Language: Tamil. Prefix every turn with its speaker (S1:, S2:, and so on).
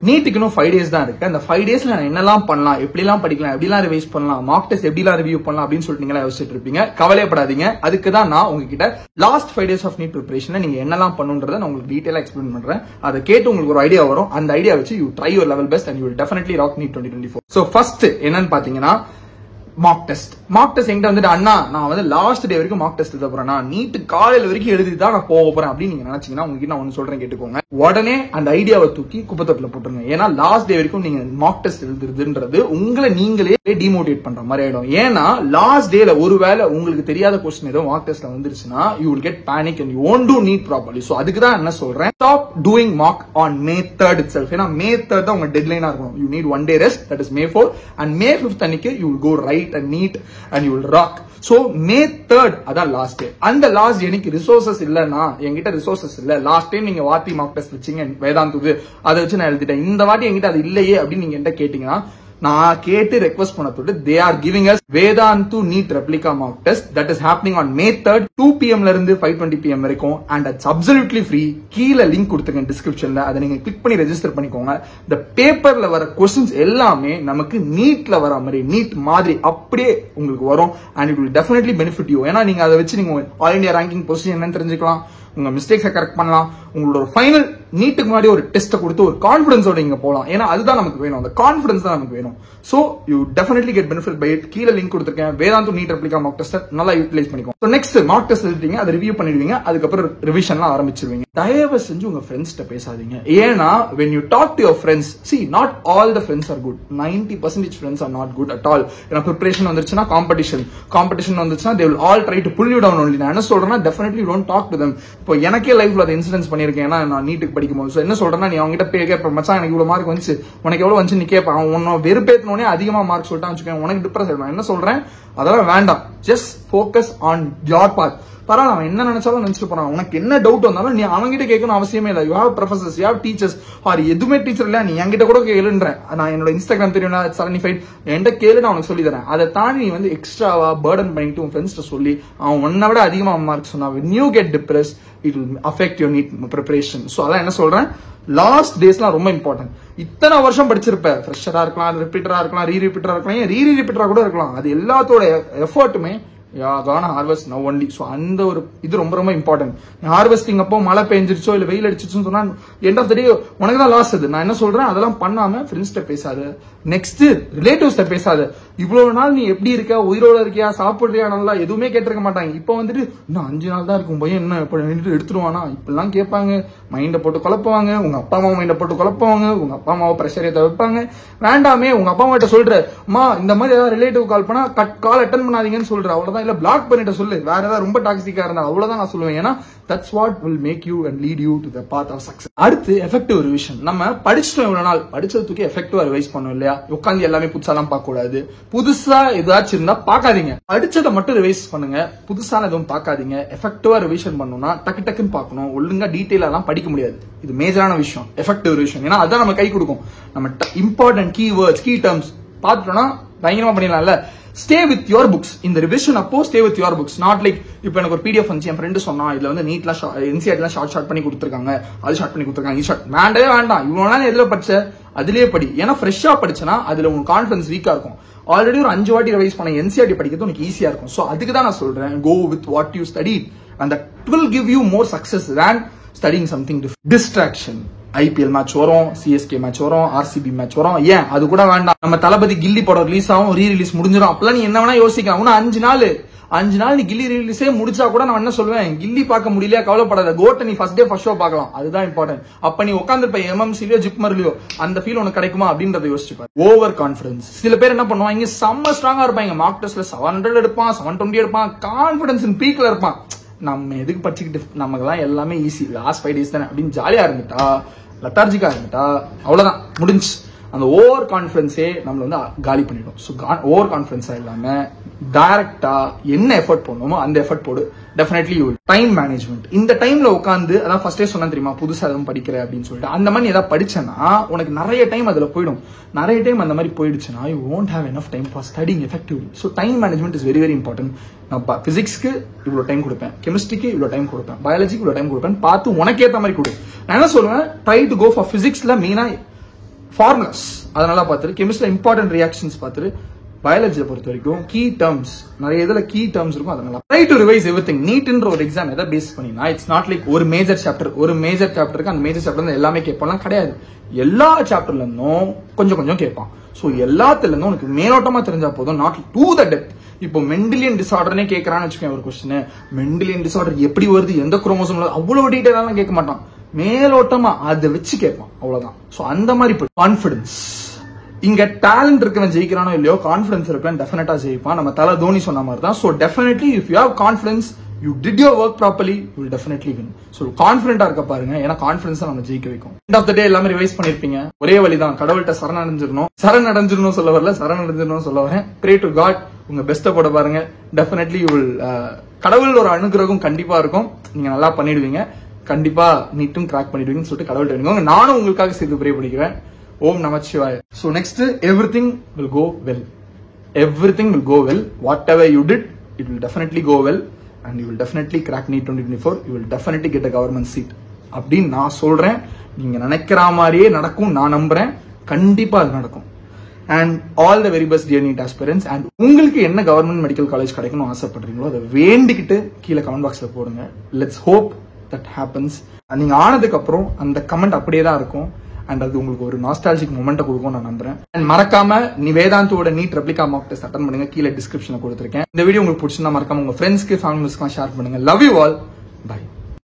S1: நீட்டுக்கு இன்னும் 5 days தான் இருக்கு. அந்த 5 daysல நான் என்னெல்லாம் பண்ணலாம், எப்படிலாம் படிக்கலாம், எப்படிலாம் ரிவைஸ் பண்ணலாம், மார்க் டெஸ்ட் எப்படிலாம் ரிவ்யூ பண்ணலாம் அப்படின்னு சொல்லிட்டு நீங்களா யோசிச்சுட்டு இருப்பீங்க. கவலைப்படாதீங்க. அதுக்கு தான் நான் உங்ககிட்ட லாஸ்ட் 5 days ஆஃப் நீட் ப்ரிப்பரேஷன்ல நீங்க என்னெல்லாம் பண்ணுன்றதை நான் உங்களுக்கு டீடைலா எக்ஸ்பிளைன் பண்றேன். அதை கேட்டு உங்களுக்கு ஒரு ஐடியா வரும். அந்த ஐடியா வச்சு you try your level best and you will definitely rock NEET 2024. So first என்னன்னு பாத்தீங்கன்னா மார்க் டெஸ்ட். மார்க் டெஸ்ட் எங்கிட்ட வந்துட்டு அண்ணா நான் வந்து லாஸ்ட் டே வரைக்கும் மார்க் டெஸ்ட் எழுத போறேன், நீட்டு காலையில வரைக்கும் எழுதி தான் நான் போக போறேன் அப்படின்னு நீங்க நினைச்சீங்கன்னா உங்ககிட்ட நான் ஒன்னு சொல்றேன் கேட்டுக்கோங்க. உடனே அந்த ஐடியாவை தூக்கி குப்பத்தொட்டில போட்டுருங்க. ஏன்னா லாஸ்ட் டே வரைக்கும் நீங்க மார்க் டெஸ்ட் எழுதுறதுன்றது உங்களை நீங்களே டிமோட்டிவேட் பண்ற மாதிரி ஆயிடும். ஏன்னா லாஸ்ட் டேல ஒருவேளை உங்களுக்கு தெரியாத கொஸ்டின் ஏதோ மார்க் டெஸ்ட்ல வந்துருச்சுன்னா you will get panic and you won't do NEET properly. So அதுக்கு தான் என்ன சொல்றேன், stop doing mock on May 3rd itself. ஏன்னா May 3rd தான் உங்க டெட்லைனா இருக்கும். You need 1 day rest, that is May 4, and May 5th அன்னைக்கு you will go right and neat and you will rock. So May 3rd அதான் லாஸ்ட் டே. அந்த லாஸ்ட் டே எனக்கு ரிசோர்சஸ் இல்லன்னா, என்கிட்ட ரிசோர்சஸ் இல்ல, லாஸ்ட் டைம் நீங்க வாத்தி மார்க் டெஸ்ட் வச்சீங்க வேதாந்துக்கு, அதை வச்சு நான் எழுதிட்டேன், இந்த வாட்டி என்கிட்ட அது இல்லையே அப்படின்னு நீங்க என்கிட்ட கேட்டீங்கன்னா நான் கேட்டு ரெக்வஸ்ட் பண்ண they are giving us Vedantu NEET replica mock test that is happening on May 3rd 2 PM ல இருந்து 5:20 PM வரைக்கும் and it's absolutely free. கீழ லிங்க் கொடுத்துருக்கேன் டிஸ்கிரிப்ஷன்ல, அதை நீங்க கிளிக் பண்ணி ரெஜிஸ்டர் பண்ணிக்கோங்க. இந்த பேப்பர்ல வர கொஸ்டின்ஸ் எல்லாமே நமக்கு நீட்ல வர மாதிரி, நீட் மாதிரி அப்படியே உங்களுக்கு வரும் and it will definitely benefit you. ஏன்னா நீங்க அதை வச்சு நீங்க ஆல் இந்தியா ரேங்கிங் பொசிஷன் என்னன்னு தெரிஞ்சுக்கலாம், உங்க மிஸ்டேக்ஸை கரெக்ட் பண்ணலாம், உங்களோட ஃபைனல் நீட்டுக்கு முன்னாடி ஒரு டெஸ்ட்டை கொடுத்து ஒரு கான்ஃபிடன்ஸோட இங்க போகலாம். ஏன்னா அதுதான் நமக்கு வேணும், அந்த கான்ஃபிடன்ஸ் தான் நமக்கு வேணும். So you definitely get benefit by it. கீழ லிங்க் கொடுத்துருக்கேன், Vedantu NEET replica mock test நல்லா யூட்டிலைஸ் பண்ணிக்கோங்க. சோ நெக்ஸ்ட் மார்க் டெஸ்ட் எழுதிட்டீங்க, அதை ரிவ்யூ பண்ணிடுவீங்க, அதுக்கப்புறம் ரிவிஷன்லாம் ஆரம்பிச்சிருவீங்க. தயவு செஞ்சு உங்க ஃப்ரெண்ட்ஸ்ட்ட பேசாதீங்க. ஏன்னா when you talk to your friends, see not all the friends are good, 90% friends are not good at all. ஏன்னா ப்ரிப்பரேஷன் வந்துருச்சுன்னா காம்படிஷன் வந்துச்சுன்னா they will all try to pull you down only. நான் என்ன சொல்றேன்னா definitely don't talk to them. இப்போ எனக்கே லைஃப்ல அதை இன்சிடென்ட்ஸ் பண்ணிருக்கேன். ஏன்னா நான் நீட்டுக்கு படிக்கும்போது என்ன சொல்றேன்னா, நீ அவங்க கிட்ட கேட்ப மச்சான் எனக்கு இவ்வளவு மார்க் வந்துச்சு, உனக்கு எவ்வளவு வந்துச்சு நீ கேட்ப, அவன் உன்ன வெறுப்பேத்தனோடனே அதிகமா மார்க் சொல்லிட்டான்னு வச்சுக்கோங்க, உனக்கு டிப்ரெஸ் ஆயிடும். என்ன சொல்றேன், அதெல்லாம் வேண்டாம். ஜஸ்ட் ஃபோக்கஸ் ஆன் யோர் பாத். பரவாயில்ல அவன் என்ன நினைச்சாலும் நினைச்சிட்டு போறான், உனக்கு என்ன டவுட் வந்தாலும் நீ அவங்ககிட்ட கேட்கணும் அவசியமே இல்லை. You have professors, you have teachers, or எதுவுமே டீச்சர் இல்ல நீ என்கிட்ட கூட கேளுன்றேன். நான் என்னோட இன்ஸ்டாகிராம் தெரியும் 75 என்கிட்ட கேளு, நான் உனக்கு சொல்லி தரேன். அதை தாண்டி நீ வந்து எக்ஸ்ட்ராவா பர்டன் பண்ணிட்டு உன் ஃப்ரெண்ட்ஸ்ட சொல்லி அவன் உன்னை விட அதிகமா மார்க் சொன்னா when you get depressed it will affect your NEET preparation. So அதான் என்ன சொல்றேன், லாஸ்ட் டேஸ்லாம் ரொம்ப இம்பார்ட்டன்ட். இத்தனை வருஷம் படிச்சிருப்ப, ஃப்ரெஷரா இருக்கலாம், ரிப்பீட்டரா இருக்கலாம், ரீரிப்பீட்டரா இருக்கலாம், ஏன் ரீரிப்பீட்டரா கூட இருக்கலாம், அது எல்லாத்தோட எஃபர்ட்டுமே ஹார்வெஸ்ட் நவ் ஒன்லி. ஸோ அந்த ஒரு இது ரொம்ப ரொம்ப இம்பார்ட்டன்ட். ஹார்வெஸ்டிங் அப்போ மழை பெஞ்சிருச்சோ இல்ல வெயில் அடிச்சிருச்சுன்னு சொன்னா எண்ட் ஆஃப் த டே உனக்கு தான் லாஸ். அது நான் என்ன சொல்றேன், அதெல்லாம் பண்ணாம ஃப்ரெண்ட்ஸ்ட பேசாது, நெக்ஸ்ட் ரிலேட்டிவ்ஸ்ட பேசாது. இவ்வளவு நாள் நீ எப்படி இருக்க, உயிரோட இருக்கியா, சாப்பிடுறியா, நல்லா எதுவுமே கேட்டிருக்க மாட்டாங்க. இப்போ வந்துட்டு இன்னும் 5 நாள் தான் இருக்கும் பையன், என்ன இப்ப எடுத்துருவானா இப்பெல்லாம் கேட்பாங்க, மைண்ட போட்டு குழப்புவாங்க, உங்க அப்பா அம்மா மைண்ட போட்டு குழப்புவாங்க, உங்க அப்பா அம்மாவை பிரஷர் ஏற்ற வைப்பாங்க. வேண்டாமே, உங்க அப்பா அம்மா கிட்ட சொல்ற, அம்மா இந்த மாதிரி ஏதாவது ரிலேட்டிவ் கால் பண்ணா கால் அட்டன் பண்ணாதீங்கன்னு சொல்ற, அவ்வளவுதான். இல்ல பிளாக் பண்ணிட்டு சொல்லு, வேற ஏதாவது ரொம்ப டாக்ஸிக்கா இருந்தா, அவ்வளவுதான் நான் சொல்லுவேன். ஏன்னா that's what will make you and lead you to the path of success. அடுத்து எஃபெக்டிவ் ரிவிஷன். நம்ம படிச்சிட்டோம் இவ்வளவு நாள், படிச்சது தூக்கி எஃபெக்டிவா ரிவைஸ் பண்ணோம் இல்லையா. உட்காந்து எல்லாமே புதுசாலாம் பார்க்க கூடாது, புதுசா ஏதாச்சும் இருந்தா பார்க்காதீங்க, படிச்சதை மட்டும் ரிவைஸ் பண்ணுங்க, புதுசான எதுவும் பார்க்காதீங்க. எஃபெக்டிவா ரிவிஷன் பண்ணணும்னா டக்கு டக்குன்னு பார்க்கணும், ஒழுங்கா டீடைலா எல்லாம் படிக்க முடியாது. இது மேஜரான விஷயம் எஃபெக்டிவ் ரிவிஷன். ஏன்னா அதான் நம்ம கை கொடுக்கும். நம்ம important key words, key terms பார்த்துட்டோம்னா பயங்கரமா பண்ணிடலாம்ல. Stay with your books. இந்த ரிவிஷன் அப்போ stay with your books. Not like இப்போ எனக்கு ஒரு பிடிஎஃப் வந்து என் ஃப்ரெண்டு சொன்னா, இதுல வந்து நீட்லாம் என்சிஆர்டிலாம் ஷார்ட் பண்ணி கொடுத்துருக்காங்க, அது ஷார்ட் பண்ணி கொடுத்துருக்காங்க, இது ஷார்ட் வேண்டவே வேண்டாம். இவ்வளவு நாள் எதுல படிச்ச அதுலயே படி. ஏன்னா ஃப்ரெஷ்ஷா படிச்சனா அதுல உங்க கான்ஃபிடன்ஸ் வீக்கா இருக்கும். ஆல்ரெடி ஒரு 5 வாட்டி ரிவைஸ் பண்ண என்சிஆர்டி படிக்கிறது உனக்கு ஈஸியா இருக்கும். சோ அதுக்கு தான் நான் சொல்றேன், go with what you study and that will give you more success than studying something different. Distraction. IPL match வரும், CSK மேட்ச் வரும், RCB மேட்ச் வரும், ஏன் அது கூட வேண்டாம். நம்ம தளபதி கில்லி படம் ரிலீஸ் ஆகும், ரீ-ரிலீஸ் முடிஞ்சிடும். அப்பெல்லாம் நீ என்ன வேணா யோசிக்கலாம். இன்னும் 5 நாள் நீ கில்லி ரீ-ரிலீஸே முடிச்சா கூட நான் என்ன சொல்லுவேன், கில்லி பார்க்க முடியலையா கவலைப்படாத, கோட்டை நீ ஃபர்ஸ்ட் டே ஃபர்ஸ்ட் ஷோ பார்க்கலாம். அதுதான் இம்பார்ட்டன்ட். அப்ப நீ உட்காந்துருப்ப MMCலயோ ஜிப்மர்லயோ அந்த ஃபீல் உனக்கு கிடைக்குமா அப்படின்றத யோசிச்சுப்பாரு. Over confidence. சில பேர் என்ன பண்ணுவாங்க, செம்ம ஸ்ட்ராங்கா இருப்பாங்க, மார்க் டெஸ்ட்ல 700 எடுப்பான், 720 எடுப்பான், கான்பிடன்ஸ் பீக்ல இருப்பான். நம்ம எதுக்கு படிச்சுக்கிட்டு, நமக்குலாம் எல்லாமே ஈஸி, லாஸ்ட் 5 days தானே அப்படின்னு ஜாலியா இருந்துட்டா, லெத்தார்ஜிக்கா இருந்துட்டா அவ்வளவுதான், முடிஞ்சு. அந்த ஓவர் கான்பிடன்ஸே நம்மள வந்து காலி பண்ணிடும். ஸோ ஓவர் கான்பிடன்ஸா இல்லாம டைரக்டா என்ன எஃபர்ட் போடணுமோ அந்த எஃபர்ட் போடு. Definitely you time management. இந்த டைம்ல உட்காந்து, அதான் ஃபர்ஸ்டே சொன்னா தெரியுமா, புதுசா எதுவும் படிக்கிறேன் அப்படின்னு சொல்லிட்டு அந்த மாதிரி ஏதாவது படிச்சேன்னா உனக்கு நிறைய டைம் அதுல போயிடும். நிறைய டைம் அந்த மாதிரி போயிடுச்சுன்னா you won't have enough time for studying effectively. So time management is very very important. நான் பிசிக்ஸ்க்கு இவ்வளவு டைம் கொடுப்பேன், கெமிஸ்ட்ரிக்கு இவ்வளவு டைம் கொடுப்பேன், பயாலஜிக்கு இவ்வளவு டைம் கொடுப்பேன், பார்த்து உனக்கு ஏற்ற மாதிரி கொடு. நான் என்ன சொல்லுவேன், ட்ரை டு கோ ஃபார் பிசிக்ஸ்ல மெயினா ஃபார்முலாஸ் அதனால பார்த்துட்டு, கெமிஸ்ட்ரியில் இம்பார்ட்டன்ட் ரியாக்ஷன்ஸ் பார்த்துட்டு, பயாலஜியை பொறுத்த வரைக்கும் கீ டேர்ம்ஸ் நிறைய இதுல கீ டேர்ம்ஸ் இருக்கும். அதனால ட்ரை டு ரிவைஸ் எவ்ரிதிங். நீட்ன்ற ஒரு எக்ஸாம் எதை பேஸ் பண்ணினா, இட்ஸ் நாட் லைக் ஒரு மேஜர் சாப்டருக்கு அந்த மேஜர் சாப்டர் எல்லாமே கேட்பாலாம் கிடையாது. எல்லா சாப்டர்ல இருந்தும் கொஞ்சம் கொஞ்சம் கேட்பான். ஸோ எல்லாத்துல இருந்தும் உனக்கு மேலோட்டமா தெரிஞ்சா போதும், நாட் டு த டெப்த். இப்போ மெண்டலியன் டிசார்டர்னே கேட்கறான்னு வச்சுக்கோங்க ஒரு கொஸ்டின். மெண்டலியன் டிசார்டர் எப்படி வருது, எந்த குரோமோசோம்ல, அவ்வளவு டீடைலாம் கேட்க மாட்டான். மேலோட்டமா அதை வச்சு கேட்பான், அவ்வளவுதான். ஸோ அந்த மாதிரி கான்பிடன்ஸ், இங்க டேலண்ட் இருக்கவன் ஜெயிக்கிறானோ இல்லையோ, கான்பிடன்ஸ் இருக்கவன் டெஃபினட்டா ஜெயிப்பான். நம்ம தல தோனி சொன்ன மாதிரி தான். So definitely if you have confidence, you did your work properly, you will definitely win. So கான்பிடண்டா இருக்க பாருங்க, ஏன்னா கான்பிடன்ஸ் நம்ம ஜெயிக்க வைக்கும். எண்ட் ஆஃப் த டே எல்லாமே ரிவைஸ் பண்ணிருப்பீங்க. ஒரே வழிதான், கடவுள்கிட்ட சரணடைஞ்சிடணும் சொல்ல வரல, சரணடைஞ்சிடணும் சொல்ல வரேன். ப்ரே டு காட், உங்க பெஸ்ட்டை போட பாருங்க. டெஃபினெட்லி யூ வில், கடவுள் ஒரு அனுகிரகம் கண்டிப்பா இருக்கும். நீங்க நல்லா பண்ணிடுவீங்க. கண்டிப்பா நீட்டும் கிராக் பண்ணிடுவீங்கன்னு சொல்லிட்டு கடவுள்கிட்ட வேணுங்க. நானும் உங்களுக்காக சேர்த்து ப்ரே பண்ணிக்கிறேன். Om Namah Shivaya. So next, everything will go well. Everything will go well. Whatever you did, it will definitely go well. And you will definitely crack NEET 2024. You will definitely get a government seat. அப்படின்னு நான் சொல்றேன். நீங்க நினைக்கிற மாதிரியே நடக்கும், நான் நம்புறேன். கண்டிப்பா அது நடக்கும். And all the very best dear NEET aspirants. And உங்களுக்கு என்ன கவர்மெண்ட் மெடிக்கல் காலேஜ் கிடைக்கணும் ஆசைப்படுறீங்களோ அதை வேண்டிக்கிட்டு கீழே கமெண்ட் பாக்ஸ்ல போடுங்க. Let's hope that happens. நீங்க ஆனதுக்கு அப்புறம் அந்த கமெண்ட் அப்படியே தான் இருக்கும். அண்ட் அது உங்களுக்கு ஒரு நாஸ்டாலஜிக் மொமெண்ட்டை கொடுக்கும் நான் நம்புறேன். அண்ட் மறக்காம நீ வேதாந்தோட NEET replica mock test attend பண்ணுங்க. கீழே டிஸ்கிரிப்ஷன்ல கொடுத்துருக்கேன். இந்த வீடியோ உங்களுக்கு பிடிச்சிருந்தா மறக்காம உங்க ஃப்ரெண்ட்ஸ்க்கு, ஃபேமிலிஸ்க்கு ஷேர் பண்ணுங்க. Love you all. பை.